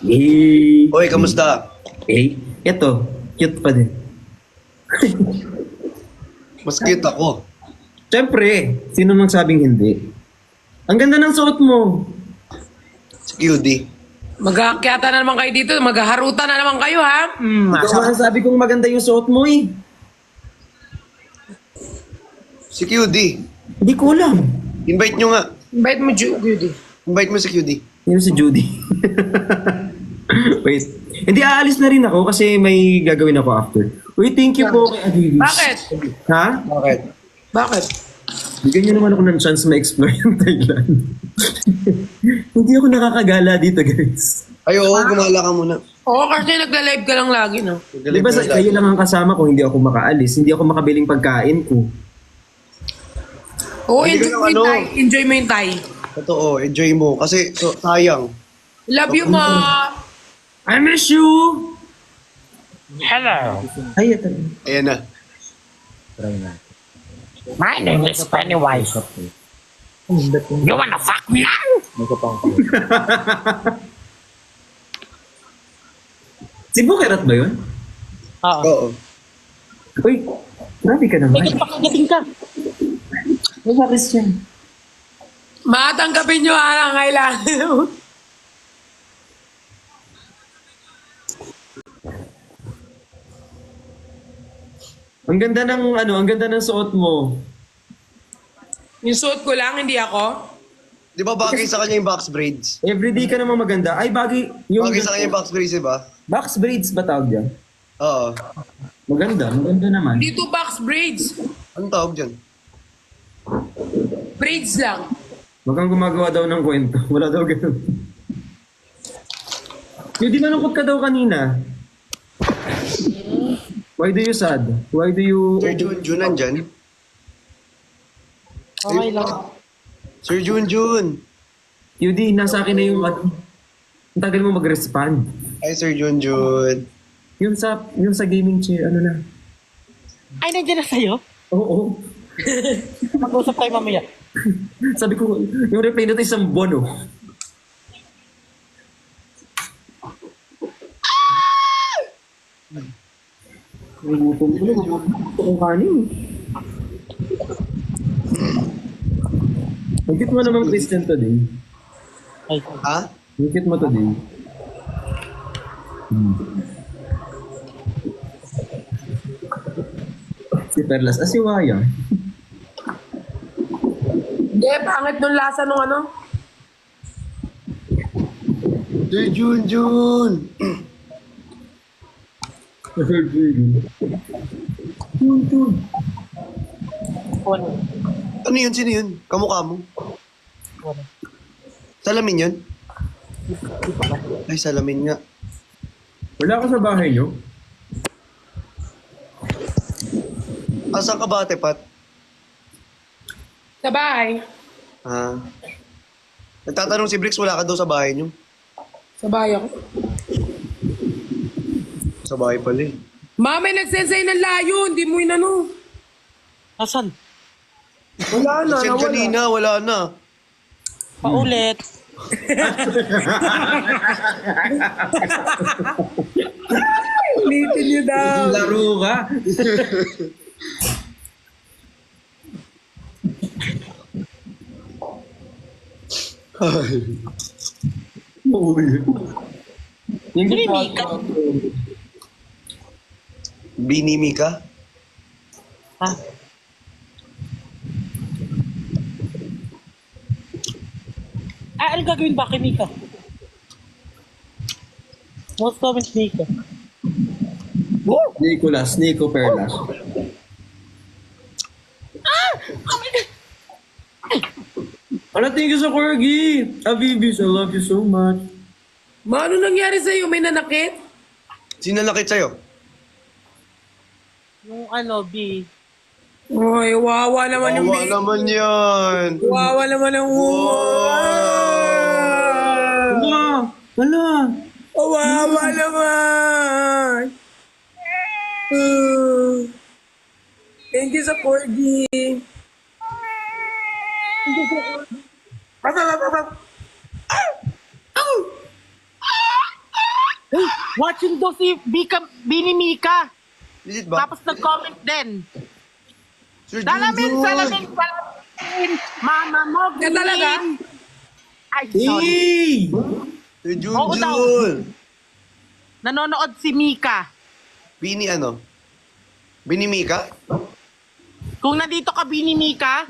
Eh, Hoy, kamusta? eto, cute pa din. Mas cute ako. Siyempre, sino nang sabing hindi? Ang ganda ng suot mo. Si QD. Magkakakyata na naman kayo dito. Maghaharutan na naman kayo, ha? Ikaw nga ang sabi kong maganda yung suot mo eh. Si QD. Hindi ko alam. Invite nyo nga. Invite mo, Judy. Invite mo si QD. Yun si Judy. Wait. Hindi, aalis na rin ako kasi may gagawin ako after. Uy, thank you po kay Adilis. Bakit? Ha? Bakit? Bakit? Bigyan niyo naman ako ng chance ma-explore yung Thailand. Hindi ako nakakagala dito, guys. Ay, oo, gumala ka muna. Oo, kasi nagla-live ka lang lagi, no? Di ba kayo lang ang kasama ko, hindi ako makaalis, hindi ako makabiling pagkain ko. Oo, Hindi enjoy ka mo lang, yung Thai. Enjoy mo yung Thai. Totoo, enjoy mo. Kasi, sayang. Love you, ma. I miss you! Hello, Ay, ito. Ayan na. my name is Pennywise. You wanna fuck me now? Si Bukerat ba yun? Oo. Oo. Uy, grabe ka naman. Pakagating ka. May bakis yan. Matanggapin nyo, ang kailangan. Ang ganda ng ang ganda ng suot mo. Yung suot ko lang, hindi ako. Di ba bagay sa kanya yung box braids? Everyday ka namang maganda. Ay, bagay. Yung Bagay sa kanya yung box braids, di ba? box braids ba tawag dyan? Oo. Maganda naman. Dito box braids. Anong tawag dyan? Braids lang. Wag kang gumagawa daw ng kwento. Wala daw ganun. Yung di malungkot ka daw kanina. Why do you sad? Why do you... Sir Junjun nandyan? Okay lang. Sir Junjun! Yudi, nasa akin na yung ang tagal mo mag-respond. Ay, Sir Junjun. Yung sa gaming chair, ano na? Ay, nandiyan na sa'yo? Oo. Mag-usap tayo mamaya. Sabi ko, yung reply na ito isang buwan, oh. Nagutom ko na. Gusto kong kanin. Higit mo naman Christian to din. Ay, Ha? Higit mo to din. Si Perlas, si Waya. Hindi, pangit nung lasa nung ano. Sir Junjun! ano? Ano yun? Sino yun? Kamukha mo? Ano? Salamin yun? Ay, salamin nga. Wala ka sa bahay nyo? Asan ka ba, Ate Pat? Sa bahay. Ah. Nagtatanong si Bricks, wala ka daw sa bahay niyo? Sa bahay ako. Sa bahay pala eh. Ma, may nagsensay ng layo. Hindi mo inano. Asan? Wala na, Send nawala. kanina, wala na. Paulit. Ulitin niyo daw. Laro ka? Uy. Yung Hindi ka. Binimi ka? Ha? Ah, ano gagawin ba kay Mika? Most comments Mika. Nico Perlas. Ano tingin sa Corgi? Abibis, I love you so much. Ma, ano nangyari sa'yo? May nanakit? Sino nakit sa'yo? Yung ano, B. Ay, wawa naman yung Awa baby. naman yan. Wawa naman ang Wala! Wala! Wawa naman. Thank you sa corgi. Hey, watching daw si Bini Mika. Legit ba? Tapos nag-comment din. Sir Salamin, Junjun! salamin. Mama mo, Yan talaga? Ay, sorry. Hey! Sir Oo daw. Junjun! Nanonood si Mika. Bini ano? Bini Mika? Kung nandito ka, Bini Mika,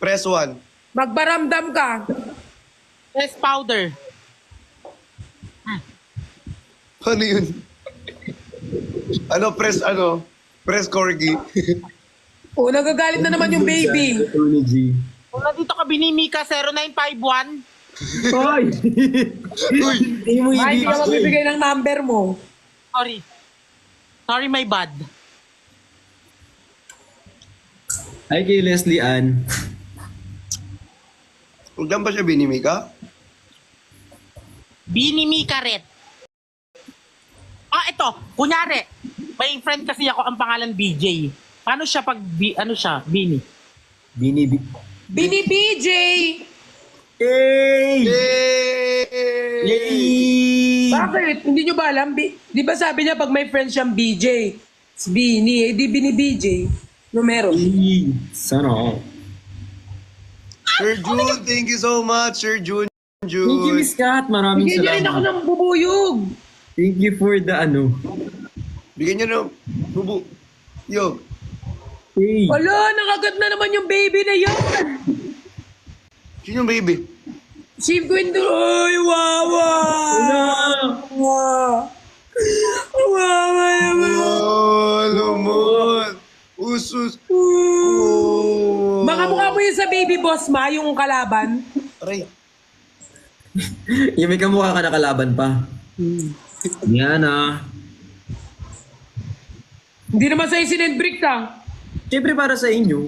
Press 1. Magbaramdam ka. press powder. Ano yun? Press corgi. O, nagagalit na naman yung baby. Tony G. Kung nandito ka, Bini Mika, 0951. Hoy! Hindi mo Ay, hindi ka ibig. magbibigay ng number mo. Sorry. Sorry, my bad. Ay kay Leslie Ann. Diyan ba siya Bini Mika? Bini Mika Red. Ah, ito. Kunyari, may friend kasi ako ang pangalan BJ. Paano siya pag, ano siya, Bini? Bini B. Bini BJ! Hey! Yay! Yay! Bakit? Hindi nyo ba alam? Di ba sabi niya pag may friend siyang BJ, si Bini, eh di Bini BJ. No meron. Hey! Sana all. Sir Jun, thank you so much, Sir Jun. Thank you, Miss Kat. Maraming Bigyan niya rin ako salamat. ng bubuyog. Thank you for the ano. Bigyan niyo ng bubu. Yo. Hey! Wala, nakagat na naman yung baby na yan. Sino yung baby? Si Gwendo. Ay, wawa. Wawa. Wawa naman. Oh, lumot. Usus. Oh. Baka mukha mo yun sa baby boss ma, yung kalaban. Aray. Yung may kamukha ka na kalaban pa. Yan ah. Hindi naman sa'yo sinendbrick ka. Siyempre para sa inyo.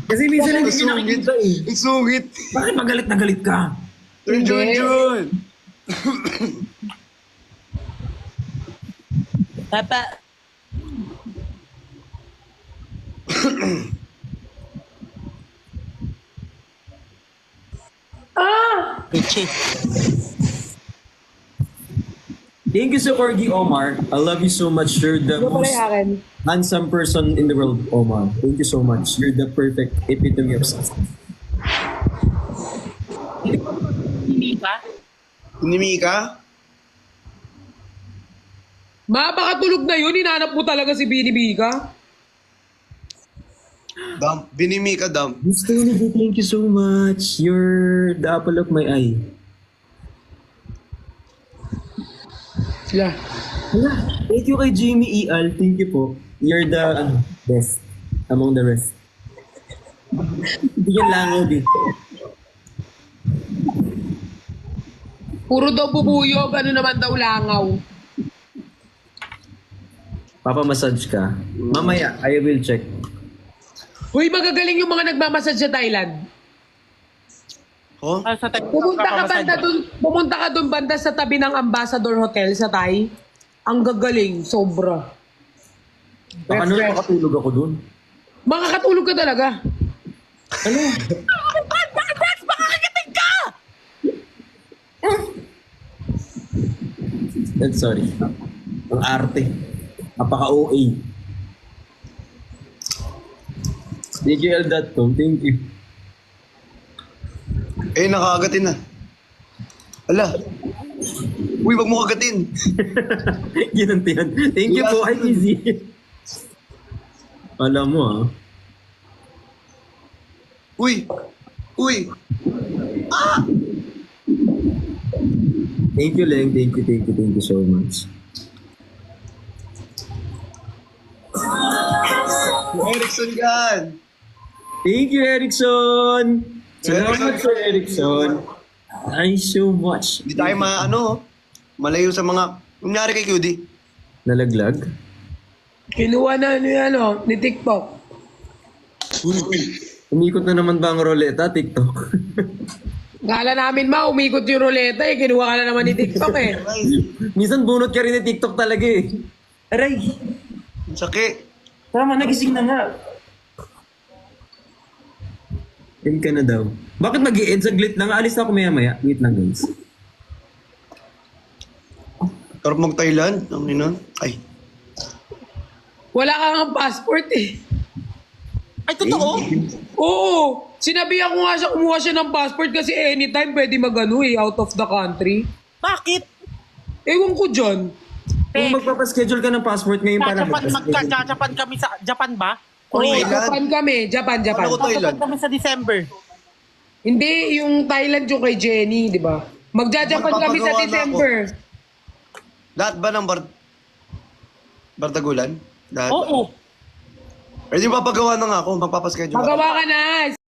Kasi minsan hindi Ang pinakikita eh. Ang sungit. Bakit magalit na galit ka? Sir Hindi. Jun Jun. Papa. Richie. Thank you so Corgi Omar. I love you so much. You're the Ano pala most yung akin? handsome person in the world, Omar. Thank you so much. You're the perfect epitome of success. Bini Mika? Bini Mika? Ma, baka tulog na yun. Hinanap mo talaga si Bini Bika. Dam. Bini Mika, dam. Miss Tony, thank you so much. You're the apple of my eye. Yeah. Wala. Thank you kay Jimmy Eal. Thank you po. You're the best among the rest. Hindi yan langaw din. Puro daw bubuyog. Ano naman daw langaw. Papa-massage ka. Mamaya, I will check. Uy, magagaling yung mga nagmamassage sa Thailand. Oh? Sa Pumunta ka doon banda sa tabi ng Ambassador Hotel sa Thai. Ang gagaling, sobra. Baka nung makatulog ako dun. Makakatulog ka talaga. Ano? Sorry. Ang arte. Napaka-OA. DJL.com, thank you. Eh, nakakagatin na. Ala. Uy, wag mo kagatin. Ginantihan. Thank you po, Easy. Alam mo ah. Uy. Uy. Thank you, Leng. Thank you so much. Erickson gan. Thank you, Erickson. Salamat sa Erickson. Thank you so much. Hindi tayo malayo sa mga, kunyari kay QD. Nalaglag? Kinuha na ni TikTok. Umikot na naman ba ang roleta, TikTok? Kala namin umikot yung ruleta eh. Kinuha ka na naman ni TikTok eh. Minsan bunot ka rin ni TikTok talaga eh. Aray! Sakit. Tama, nagising na nga. End ka na daw. Bakit mag-i-end? Saglit lang. Alis na ako maya-maya. Wait lang guys. Sarap mag-Thailand. Ano yun? Ay. Wala ka nga passport eh. Ay, totoo? Oo. Sinabihan ko nga siya, kumuha siya ng passport kasi anytime pwede mag-ano eh, out of the country. Bakit? Ewan ko dyan. Kung magpapaschedule ka ng passport ngayon para Japan kami sa Japan ba? Oo, Korea. Japan kami. Japan. Ano ko Thailand? Japan kami sa December. Hindi, yung Thailand yung kay Jenny, di ba? Magja-Japan kami sa Magpapagawa na December. Lahat ba ng Bardagulan? Lahat? Oo. Pwede papagawa na nga ako. Magpapaschedule. Magawa ka na.